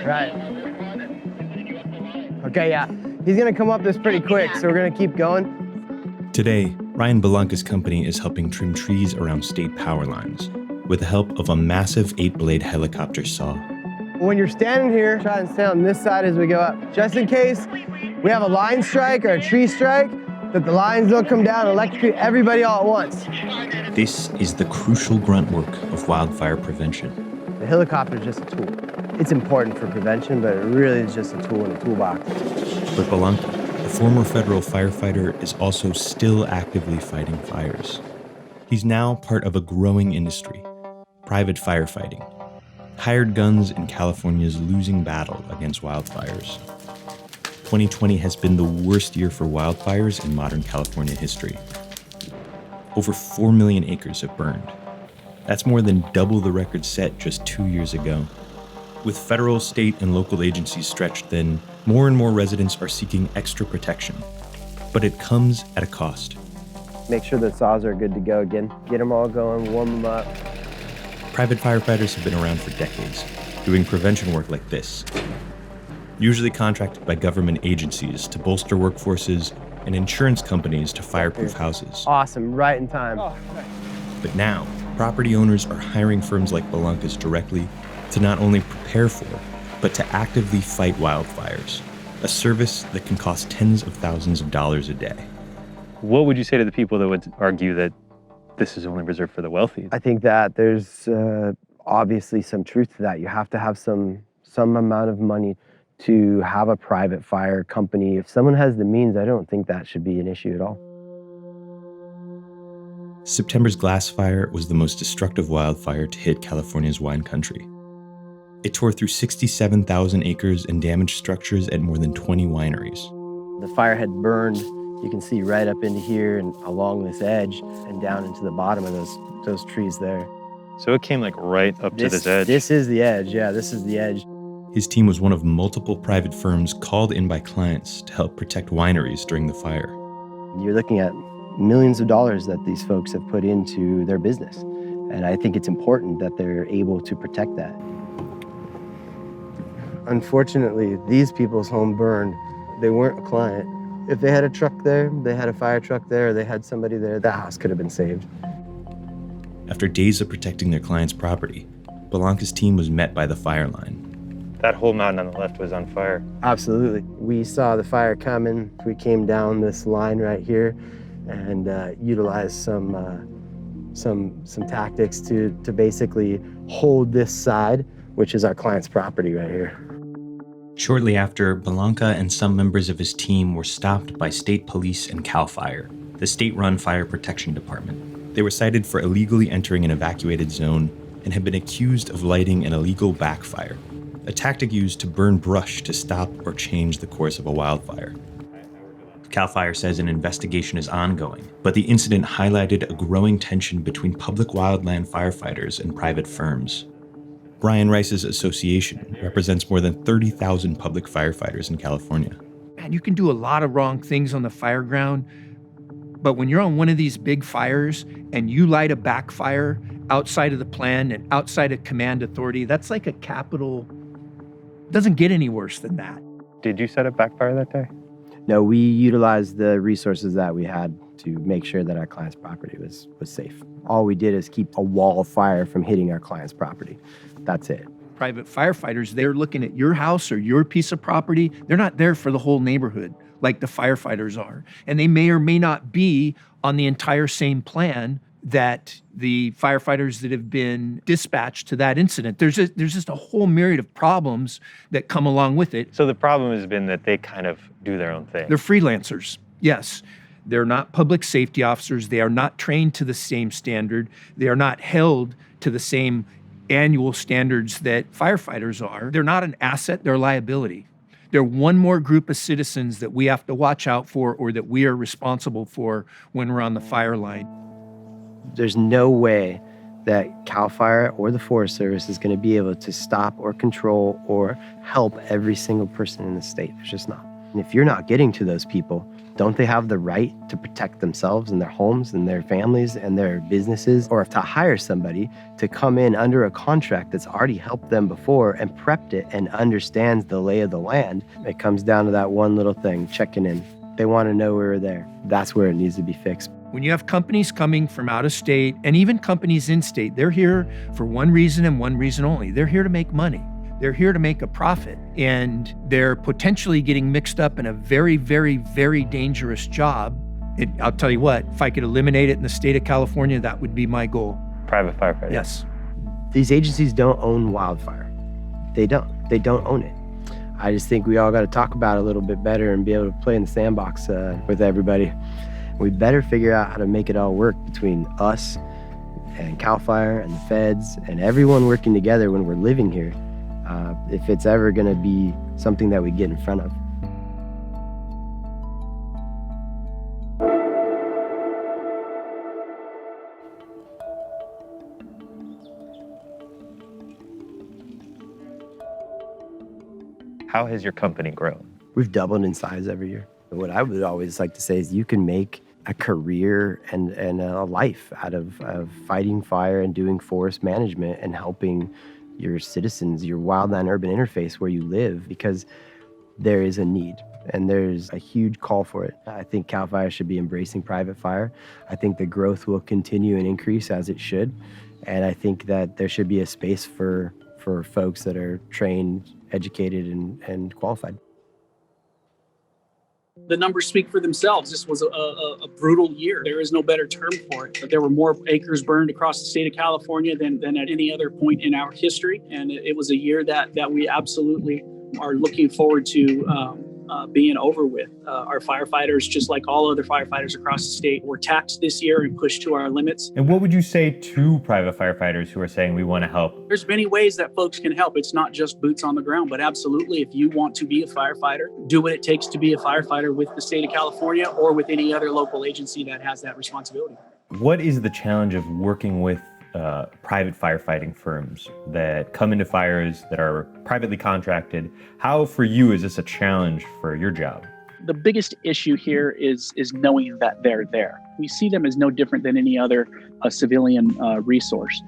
Right. Okay, yeah. He's gonna come up this pretty quick, so we're gonna keep going. Today, Ryan Belanca's company is helping trim trees around state power lines with the help of a massive 8-blade helicopter saw. When you're standing here, try and stay on this side as we go up, just in case we have a line strike or a tree strike, that the lines don't come down and electrocute everybody all at once. This is the crucial grunt work of wildfire prevention. The helicopter is just a tool. It's important for prevention, but it really is just a tool in a toolbox. But Belanca, a former federal firefighter, is also still actively fighting fires. He's now part of a growing industry, private firefighting. Hired guns in California's losing battle against wildfires. 2020 has been the worst year for wildfires in modern California history. Over 4 million acres have burned. That's more than double the record set just 2 years ago. With federal, state, and local agencies stretched thin, more and more residents are seeking extra protection. But it comes at a cost. Make sure the saws are good to go again. Get them all going, warm them up. Private firefighters have been around for decades, doing prevention work like this. Usually contracted by government agencies to bolster workforces and insurance companies to fireproof houses. Awesome, right in time. But now, property owners are hiring firms like Belanca's directly to not only prepare for, but to actively fight wildfires, a service that can cost tens of thousands of dollars a day. What would you say to the people that would argue that this is only reserved for the wealthy? I think that there's obviously some truth to that. You have to have some amount of money to have a private fire company. If someone has the means, I don't think that should be an issue at all. September's Glass Fire was the most destructive wildfire to hit California's wine country. It tore through 67,000 acres and damaged structures at more than 20 wineries. The fire had burned, you can see right up into here and along this edge and down into the bottom of those trees there. So it came like right up to this edge? This is the edge, yeah, this is the edge. His team was one of multiple private firms called in by clients to help protect wineries during the fire. You're looking at millions of dollars that these folks have put into their business. And I think it's important that they're able to protect that. Unfortunately, these people's home burned. They weren't a client. If they had a truck there, they had a fire truck there, or they had somebody there, that house could have been saved. After days of protecting their client's property, Belanca's team was met by the fire line. That whole mountain on the left was on fire. Absolutely. We saw the fire coming. We came down this line right here and utilized some tactics to basically hold this side, which is our client's property right here. Shortly after, Belanca and some members of his team were stopped by state police and CAL FIRE, the state-run fire protection department. They were cited for illegally entering an evacuated zone and had been accused of lighting an illegal backfire, a tactic used to burn brush to stop or change the course of a wildfire. CAL FIRE says an investigation is ongoing, but the incident highlighted a growing tension between public wildland firefighters and private firms. Brian Rice's association represents more than 30,000 public firefighters in California. Man, you can do a lot of wrong things on the fire ground, but when you're on one of these big fires and you light a backfire outside of the plan and outside of command authority, that's like a capital. Doesn't get any worse than that. Did you set up backfire that day? No, we utilized the resources that we had to make sure that our client's property was safe. All we did is keep a wall of fire from hitting our client's property. That's it. Private firefighters, they're looking at your house or your piece of property. They're not there for the whole neighborhood like the firefighters are. And they may or may not be on the entire same plan that the firefighters that have been dispatched to that incident. There's just a whole myriad of problems that come along with it. So the problem has been that they kind of do their own thing. They're freelancers, yes. They're not public safety officers. They are not trained to the same standard. They are not held to the same annual standards that firefighters are. They're not an asset, they're a liability. They're one more group of citizens that we have to watch out for or that we are responsible for when we're on the fire line. There's no way that CAL FIRE or the Forest Service is going to be able to stop or control or help every single person in the state. There's just not. And if you're not getting to those people, don't they have the right to protect themselves and their homes and their families and their businesses, or to hire somebody to come in under a contract that's already helped them before and prepped it and understands the lay of the land? It comes down to that one little thing, checking in. They want to know we're there. That's where it needs to be fixed. When you have companies coming from out of state and even companies in state, they're here for one reason and one reason only. They're here to make money. They're here to make a profit, and they're potentially getting mixed up in a very, very, very dangerous job. I'll tell you what, if I could eliminate it in the state of California, that would be my goal. Private firefighters. Yes. These agencies don't own wildfire. They don't own it. I just think we all got to talk about it a little bit better and be able to play in the sandbox with everybody. We better figure out how to make it all work between us and CAL FIRE and the feds and everyone working together when we're living here, if it's ever going to be something that we get in front of. How has your company grown? We've doubled in size every year. What I would always like to say is you can make a career and a life out of fighting fire and doing forest management and helping your citizens, your wildland-urban interface where you live, because there is a need and there's a huge call for it. I think CAL FIRE should be embracing private fire. I think the growth will continue and increase as it should. And I think that there should be a space for folks that are trained, educated, and qualified. The numbers speak for themselves. This was a brutal year. There is no better term for it. But there were more acres burned across the state of California than at any other point in our history. And it was a year that we absolutely are looking forward to being over with. Our firefighters, just like all other firefighters across the state, were taxed this year and pushed to our limits. And what would you say to private firefighters who are saying we want to help? There's many ways that folks can help. It's not just boots on the ground, but absolutely, if you want to be a firefighter, do what it takes to be a firefighter with the state of California or with any other local agency that has that responsibility. What is the challenge of working with private firefighting firms that come into fires that are privately contracted? How, for you, is this a challenge for your job? The biggest issue here is knowing that they're there. We see them as no different than any other civilian resource.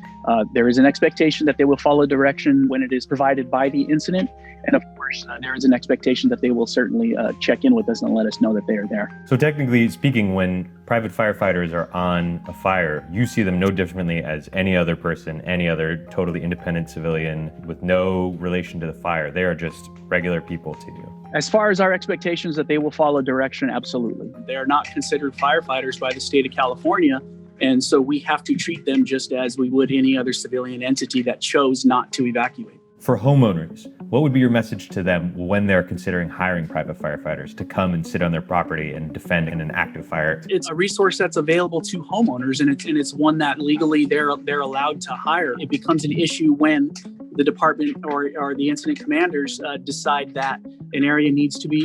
There is an expectation that they will follow direction when it is provided by the incident. And of course, there is an expectation that they will certainly check in with us and let us know that they are there. So technically speaking, when private firefighters are on a fire, you see them no differently as any other person, any other totally independent civilian with no relation to the fire. They are just regular people to you. As far as our expectations that they will follow direction, absolutely. They are not considered firefighters by the state of California. And so we have to treat them just as we would any other civilian entity that chose not to evacuate. For homeowners, what would be your message to them when they're considering hiring private firefighters to come and sit on their property and defend in an active fire? It's a resource that's available to homeowners, and it's one that legally they're allowed to hire. It becomes an issue when the department or the incident commanders decide that an area needs to be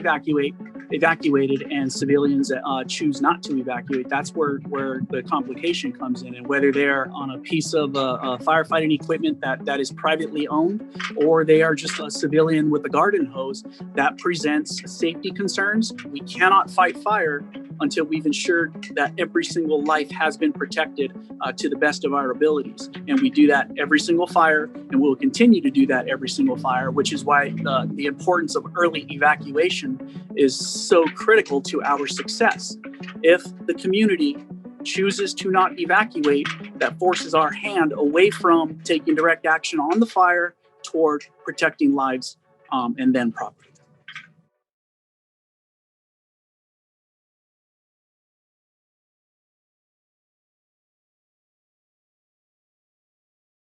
evacuated and civilians choose not to evacuate. That's where the complication comes in, and whether they're on a piece of firefighting equipment that is privately owned, or they are just a civilian with a garden hose, that presents safety concerns. We cannot fight fire until we've ensured that every single life has been protected to the best of our abilities. And we do that every single fire, and we'll continue to do that every single fire, which is why the importance of early evacuation is so critical to our success. If the community chooses to not evacuate, that forces our hand away from taking direct action on the fire toward protecting lives and then property.